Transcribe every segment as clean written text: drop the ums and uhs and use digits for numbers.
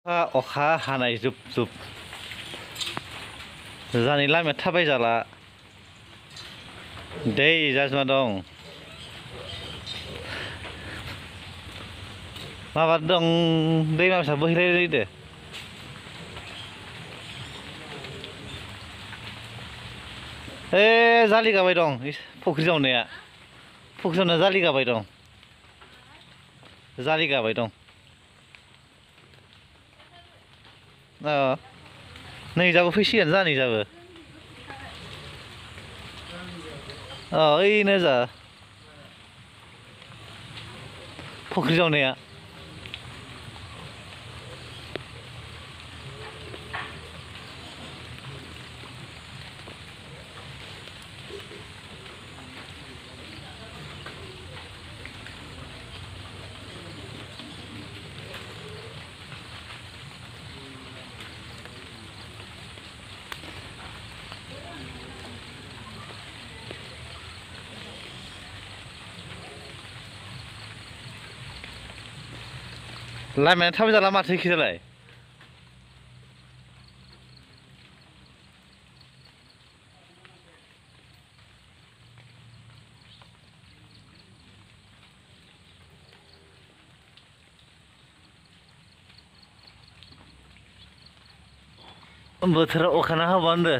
अखा हानाय जुब जुब जानि लामाया थाबाय जाला दै जाजोबना दं माबा दं दैमा फिसा बोहैलायदो जालि गाबाय दं फुख्रि जावनाया जालि गाबाय दं नै जाबो फैसिगोन जानि जाबो ओइनो जा फुख्रि जावनाया लामाया थाबाय जाला माथो इखिजालाय बोथोरा अखाना हाबा होनदो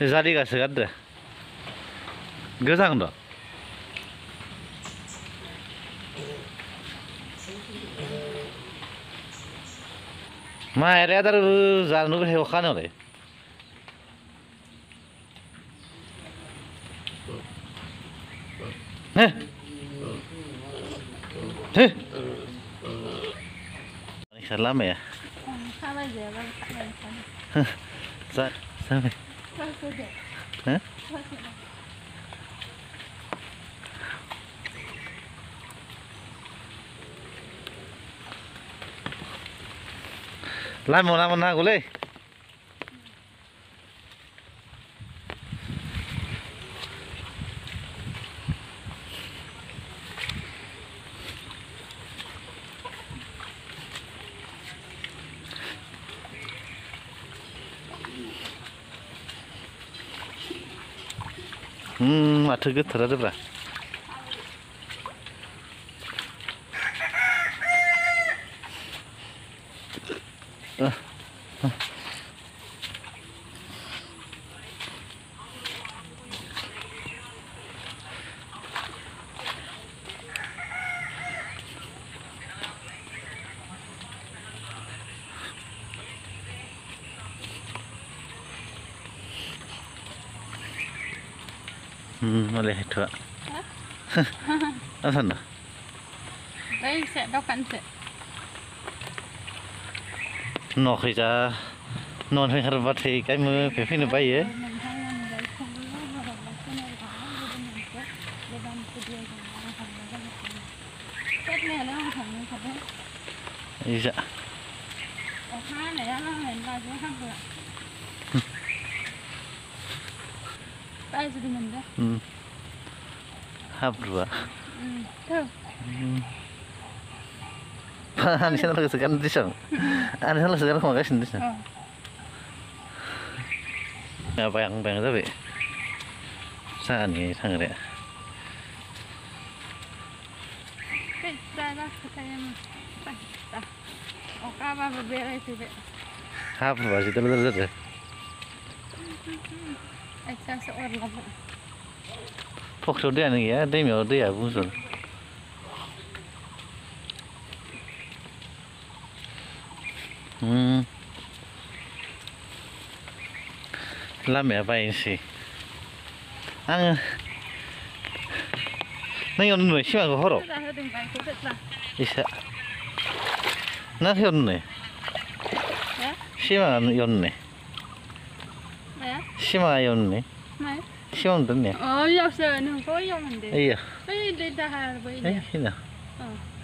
जालिगासो गारदो गोजां दं माइयालाय आदार जानो लुगैयो अखा हानायावलाय लामाया जाबाय लामायाव नामा नांगौलै माथो गोथार आरोब्रा malah itu apa sana? Đây sẽ đau cắn sẽ. Nó khi ra non hơi hard vật thì cái mưa phải phin được bay ấy. Iya. Habra. Ani sana lagi segan di sana. Ani sana segan kau kasih di sana. Apa yang tapi? Sana ni thang dia. Habra sih terus. Pokok dia ni ya, dia mau dia bukan. Lama apa ini sih? Nãy ông nuôi xíu mà có Isa. Nãy ông nuôi. Xíu mà ông nuôi. Xíu mà ông nuôi. Xíu ông nuôi. Giờ sợ nó có ông nuôi. Iya. Đây đây đã hai rồi. Ini.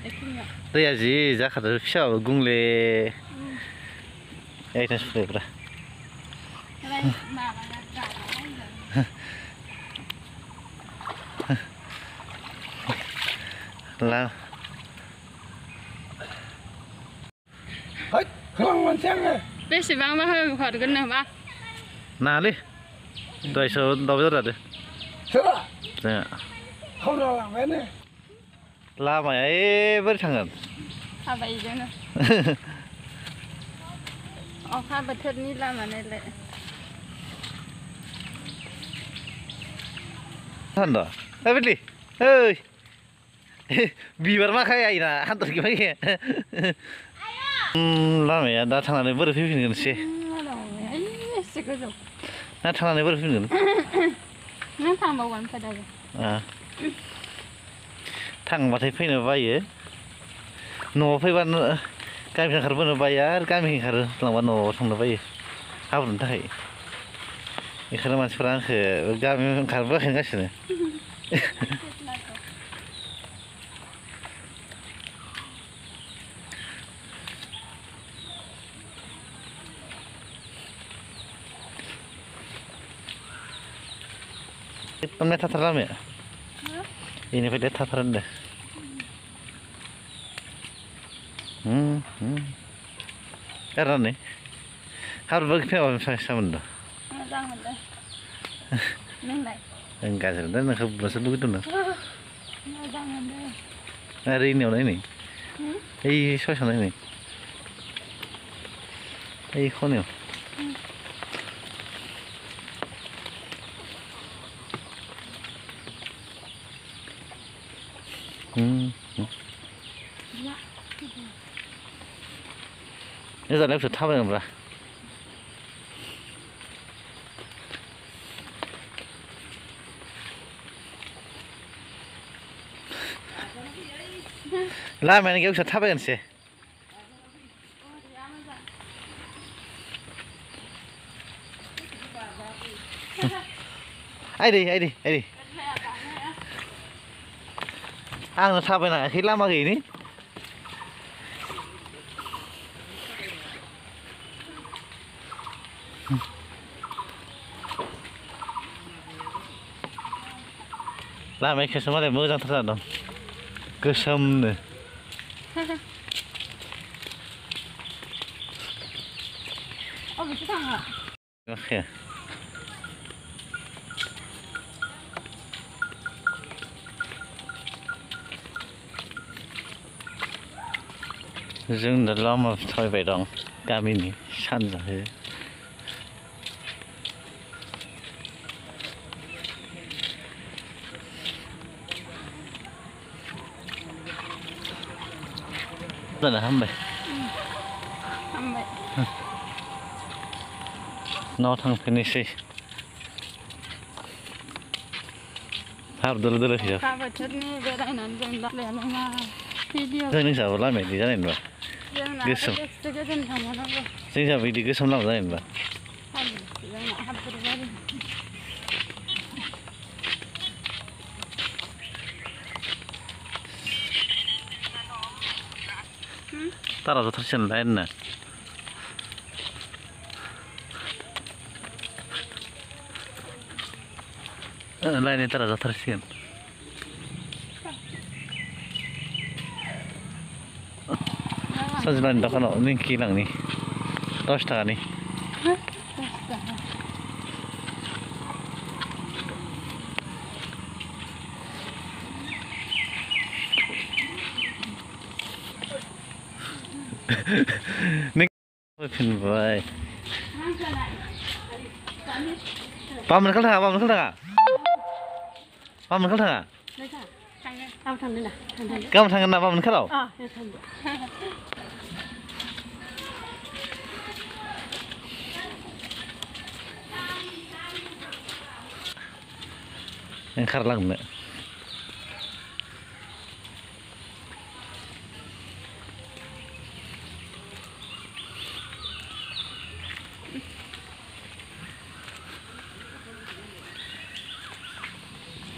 बेखिनियाव दैया जि जाखादो फिसाबाबो गुंले एकदम सुलायब्रा माबाना जाबाय ला बेसेबांबा हरगोन नामा नाङालै 200 दावो जादो जोंहा लामाया बोरै थांगोन थाबायजोंनो अखा बोथोरनि लामा नालाय थान्दा बिदि ओइ बिबार माखाय आइना हान्थरखि माखाय लामाया दा थांनानै बोरै फैफिनगोन एसे एसे गोजौ ना थांनानै बोरै फैफिनगोन नों थांबावगोन दाबो थांबाथाय फैनो बायो न'आव फैबा गामिखौ ओंखारबोनो बायो आरो गामिखौ ओंखारलांबा न'आव थांनो बायो हाब्रुनि थाखाय बेखायनो मानसिफोरा आंखौ गामियाव ओंखारबोआखै होनगासिनो एकदम लेथाथार लामाया बेनिफ्राय लेथाथार होनदों गारनानै हाब्रुबो फैयाबा बेसेबां मोनदों मोजां मोनदों नोंलाय आं गाज्रि मोनदों नोंखौ बुंनोसो लुगैदों मोजां मोनदों आरो इनियाव नायनाय ओइ ससेयाव नायनाय ओइ खनायाव जानाय फिसा थाबायनोब्रा लामायानो गैया फिसा थाबायगोनसै आइदै आइदै आइदै आंनो थाबायनो हायाखै लामा गैयिनि लामाया खेबसे मालाय मोजांथार जादों गोसोमनो अबेसो थाङा जों दा लामा थाबायबाय दं गामिनि सानजाखै जानो हामबाय न'आव थांफिननोसै हाब्रु दोलो दोलो फैजा अखा बोथोरनि बेरायनानै जों लामायानो मा भिडिअ जों नोंसाबो लामाया बिदि जानाय नङा गोसोम एसे गोजान थांबावनांगौ जोंसाबो बिदि गोसोम लामा जानाय नङा जोंना हाब्रुबारि तारा जथारसिगोन लाइननो लाइननि तारा जाथारसिगोन सानजुलानि दखानाव निंखि लांनि 10 थाखानि फैफिनबाय बामोन खाल थाङा बामोन खाल थाङा बामोन खाल थाङा गाबोन थांगोन ना बामोन खालाव ओंखारलांनो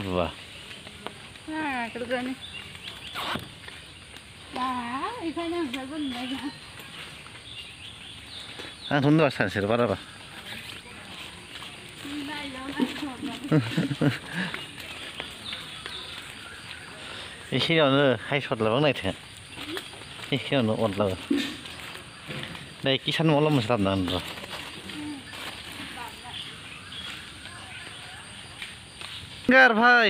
Wah. Nah, kerja nih. बेखायनो ओंखारबो नुबायना आंथ' होनबा सानसेल' बाराबा एखिनियावनो हायसरलाबां नायथों एखिनियावनो अरलाबो दा किसान मल' मोनसे लाबोनांगोन र' गार भाई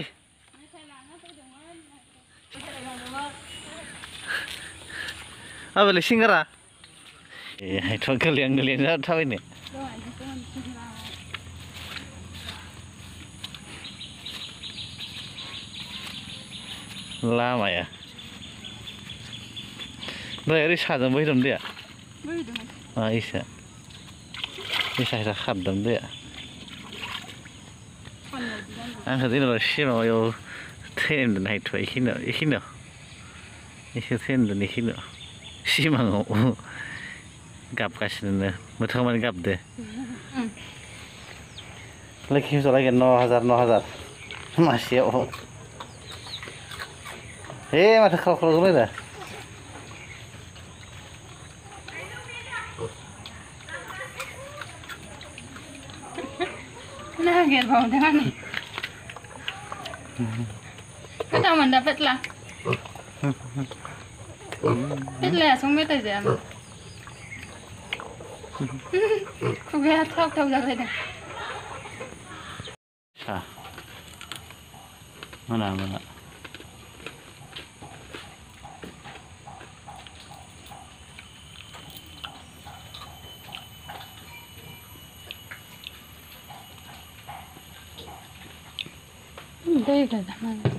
आबेले सिंगारा ए हायथ' गोलियां गोलियां थाबायनो लामाया दहाय ओरै साजों बोहैदोंमोन दैया इसा इसा खारदों दैया आंखौ जेनेबा सिमाङाव थैनाय नुदों हायथ' इखिनियाव एसे थैनाय नुदों इखिनियाव सिमाङाव गाबगासिनो मोथां मानि गाबदो लोखि फुजालागै 9,000 मासेयाव हे माथो ख्राव ख्राव जाबायदा nagirbawdeh ani kita mendapat lah petla langsung meta jam oke thok thok jaga deh mana đây là